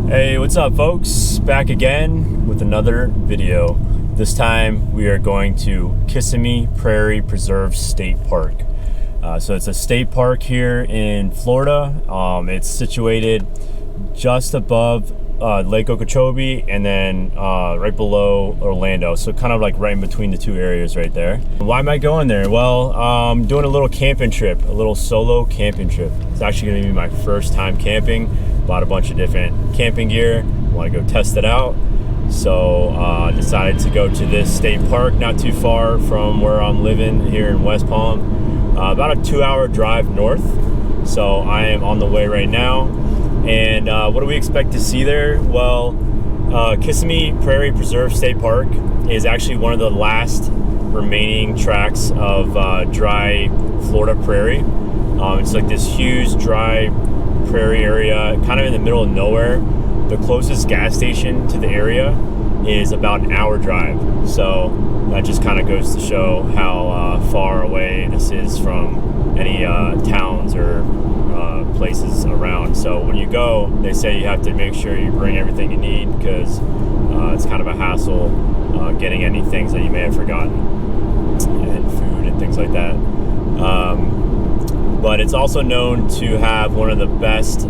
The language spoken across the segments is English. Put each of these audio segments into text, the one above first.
Hey, what's up folks? Back again with another video. This time we are going to Kissimmee Prairie Preserve State Park. So it's a state park here in Florida. It's situated just above Lake Okeechobee and then right below Orlando. So kind of like right in between the two areas right there. Why am I going there? Well, I'm doing a little camping trip, a little solo camping trip. It's actually gonna be my first time camping. Bought a bunch of different camping gear, want to go test it out. So decided to go to this state park not too far from where I'm living here in West Palm. About a 2-hour drive north. So I am on the way right now. And what do we expect to see there? Well, Kissimmee Prairie Preserve State Park is actually one of the last remaining tracts of dry Florida prairie. It's like this huge dry prairie area, kind of in the middle of nowhere. The closest gas station to the area is about an hour drive. So that just kind of goes to show how far away this is from any towns or places around. So when you go, they say you have to make sure you bring everything you need because it's kind of a hassle getting any things that you may have forgotten, and food and things like that. But it's also known to have one of the best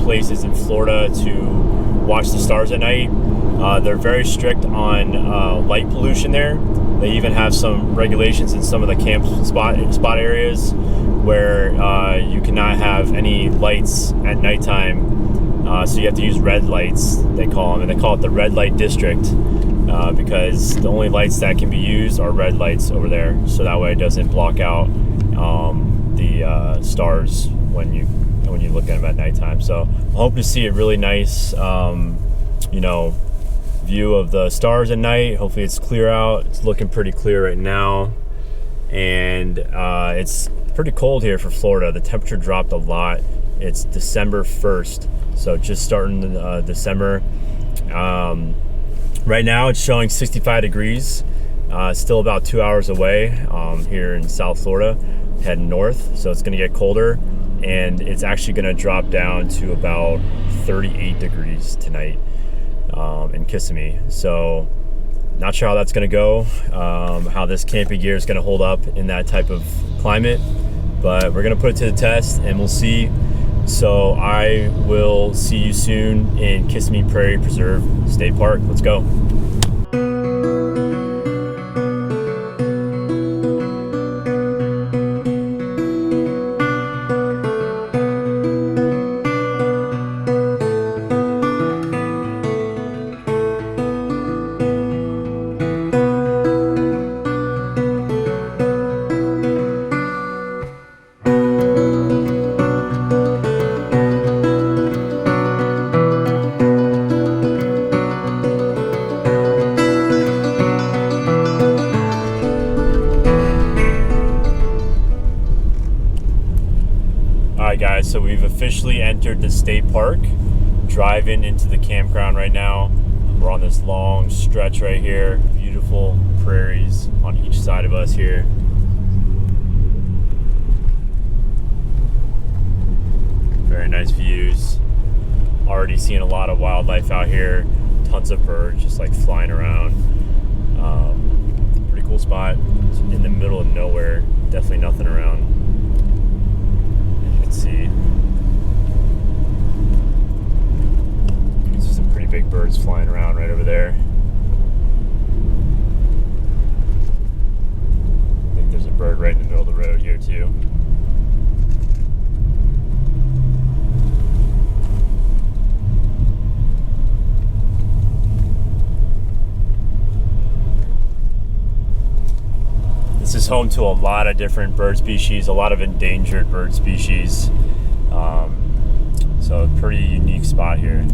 places in Florida to watch the stars at night. They're very strict on light pollution there. They even have some regulations in some of the camp spot areas where you cannot have any lights at nighttime. So you have to use red lights, they call them, and they call it the red light district because the only lights that can be used are red lights over there. So that way it doesn't block out the stars when you look at them at nighttime. So I hope to see a really nice view of the stars at night. Hopefully it's clear out. It's looking pretty clear right now, and it's pretty cold here for Florida. The temperature dropped a lot. It's December 1st, so just starting December. Right now it's showing 65 degrees. Still about 2 hours away here in South Florida, heading north, so it's going to get colder, and it's actually going to drop down to about 38 degrees tonight in Kissimmee. So not sure how that's going to go, how this camping gear is going to hold up in that type of climate, but we're going to put it to the test and we'll see. So I will see you soon in Kissimmee Prairie Preserve State Park. Let's go. Alright guys, so we've officially entered the state park, driving into the campground right now. We're on this long stretch right here, beautiful prairies on each side of us here. Very nice views. Already seeing a lot of wildlife out here, tons of birds just like flying around. Pretty cool spot. It's in the middle of nowhere, definitely nothing around. See, there's some pretty big birds flying around right over there. I think there's a bird right in the middle of the road here too. This is home to a lot of different bird species, a lot of endangered bird species. So a pretty unique spot here.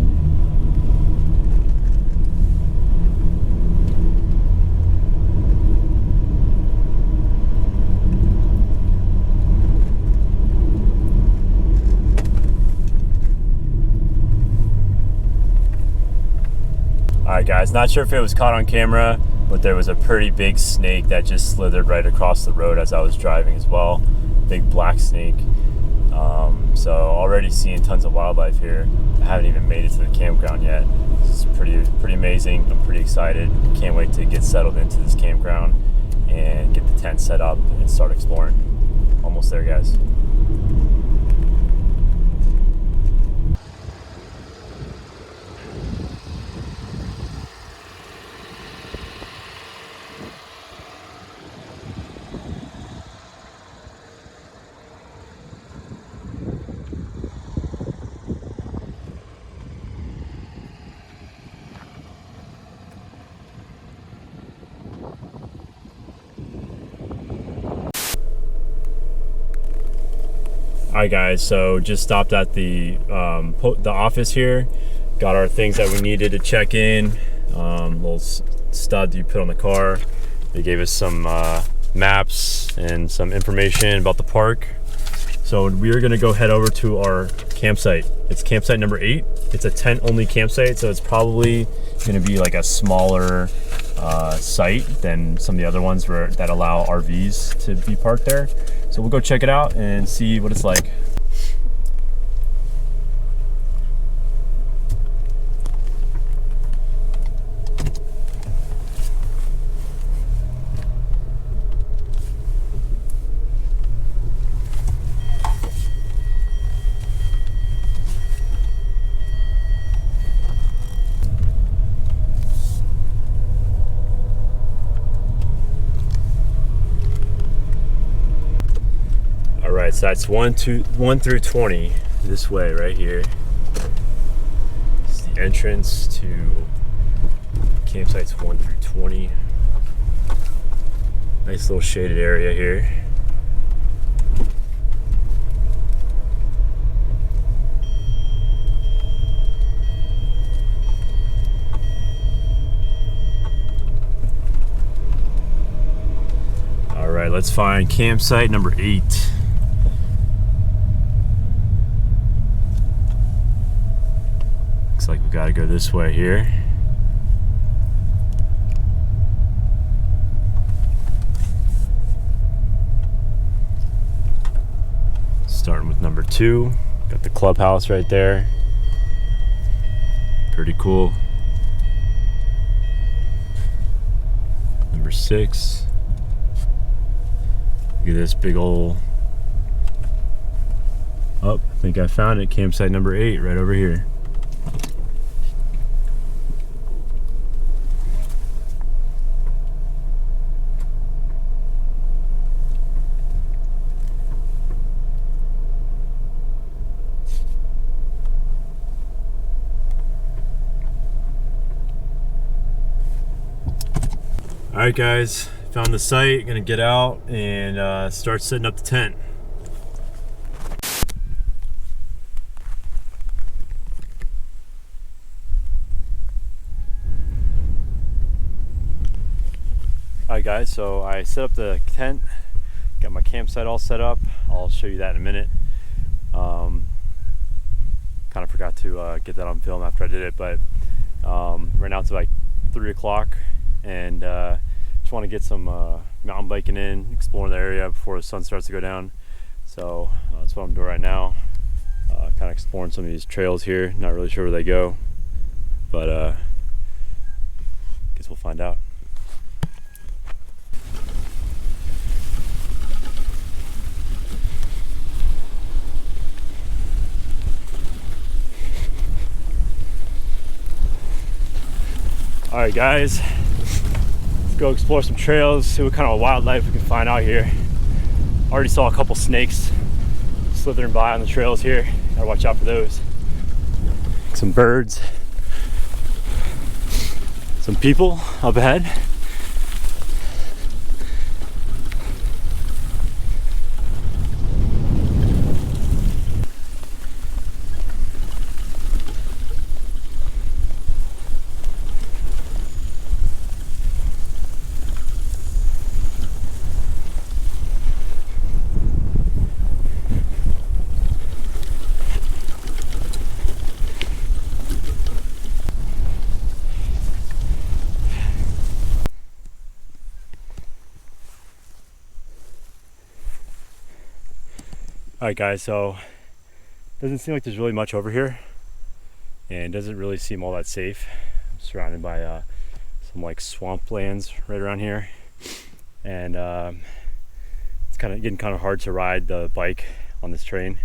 Alright guys, not sure if it was caught on camera, but there was a pretty big snake that just slithered right across the road as I was driving as well. Big black snake. So already seeing tons of wildlife here. I haven't even made it to the campground yet. It's pretty amazing. I'm pretty excited. Can't wait to get settled into this campground and get the tent set up and start exploring. Almost there, guys. Alright guys, so just stopped at the office here. Got our things that we needed to check in. Little stud you put on the car. They gave us some maps and some information about the park. So we're gonna go head over to our campsite. It's campsite number 8. It's a tent only campsite, so it's probably gonna be like a smaller site than some of the other ones that allow RVs to be parked there. So we'll go check it out and see what it's like. Alright, so that's 1 through 20 this way right here. It's the entrance to campsites 1 through 20. Nice little shaded area here. Alright, let's find campsite number 8. Like we gotta go this way here. Starting with number 2. Got the clubhouse right there. Pretty cool. Number 6. Look at this big old. Oh, I think I found it. Campsite number 8 right over here. Alright guys, found the site, gonna get out and start setting up the tent. Alright guys, so I set up the tent, got my campsite all set up. I'll show you that in a minute. Kind of forgot to get that on film after I did it, but right now it's like 3 o'clock and just want to get some mountain biking in, exploring the area before the sun starts to go down. So that's what I'm doing right now. Kind of exploring some of these trails here. Not really sure where they go, but guess we'll find out. All right, guys. Go explore some trails, see what kind of wildlife we can find out here. Already saw a couple snakes slithering by on the trails here. Gotta watch out for those. Some birds. Some people up ahead. All right guys, so Doesn't seem like there's really much over here, and doesn't really seem all that safe. I'm surrounded by some like swamplands right around here, and it's getting kind of hard to ride the bike on this train.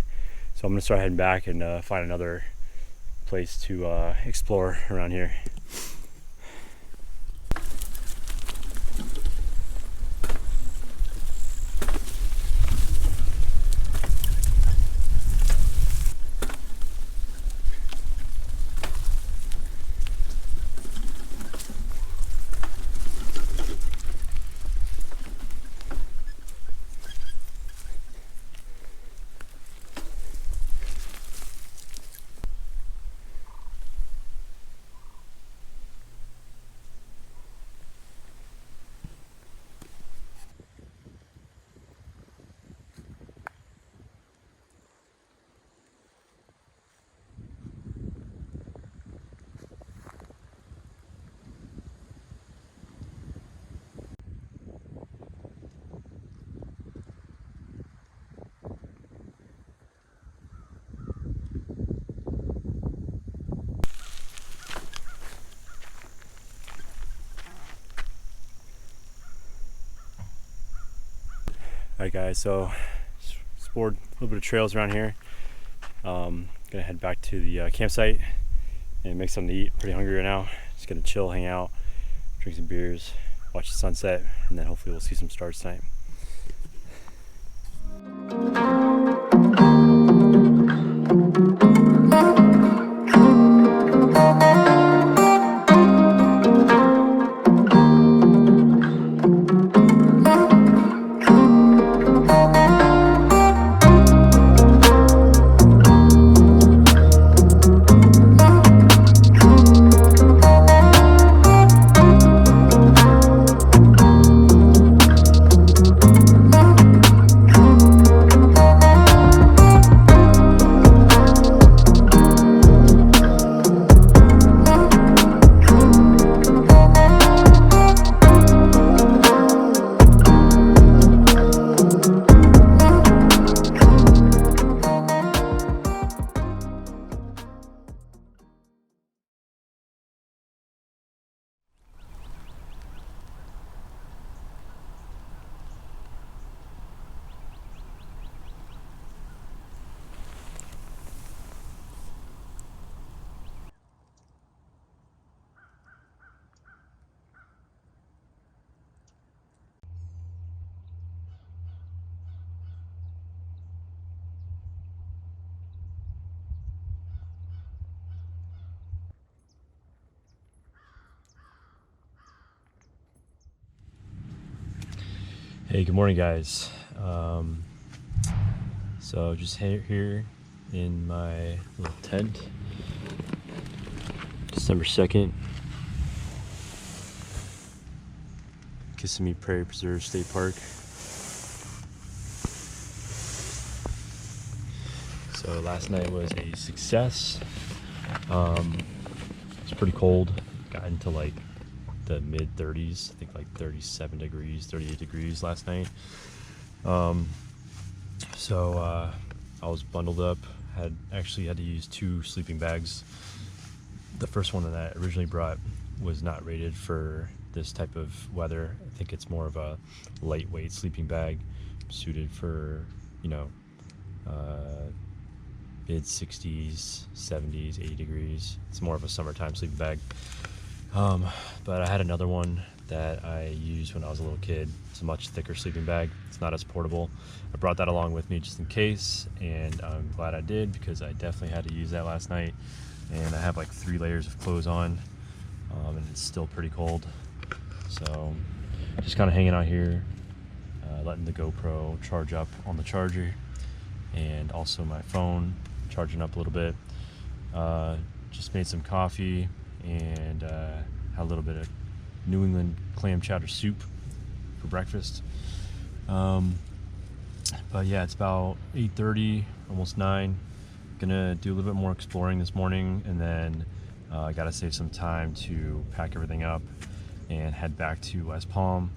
So I'm gonna start heading back and find another place to explore around here. Alright guys, so explored a little bit of trails around here. Gonna head back to the campsite and make something to eat. Pretty hungry right now. Just gonna chill, hang out, drink some beers, watch the sunset, and then hopefully we'll see some stars tonight. Hey, good morning guys. So just here in my little tent, December 2nd, Kissimmee Prairie Preserve State Park. So last night was a success. It's pretty cold, got into like the mid 30s, I think like 37 degrees, 38 degrees last night. So I was bundled up, had to use 2 sleeping bags. The first one that I originally brought was not rated for this type of weather. I think it's more of a lightweight sleeping bag suited for, you know, mid 60s, 70s, 80 degrees. It's more of a summertime sleeping bag. But I had another one that I used when I was a little kid. It's a much thicker sleeping bag. It's not as portable. I brought that along with me just in case, and I'm glad I did because I definitely had to use that last night. And I have like 3 layers of clothes on, and it's still pretty cold. So just kind of hanging out here, letting the GoPro charge up on the charger, and also my phone charging up a little bit. Just made some coffee and had a little bit of New England clam chowder soup for breakfast. But yeah, it's about 8:30, almost 9. Gonna do a little bit more exploring this morning, and then I gotta save some time to pack everything up and head back to West Palm.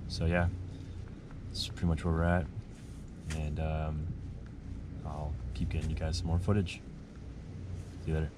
So yeah, that's pretty much where we're at. And I'll keep getting you guys some more footage. See you later.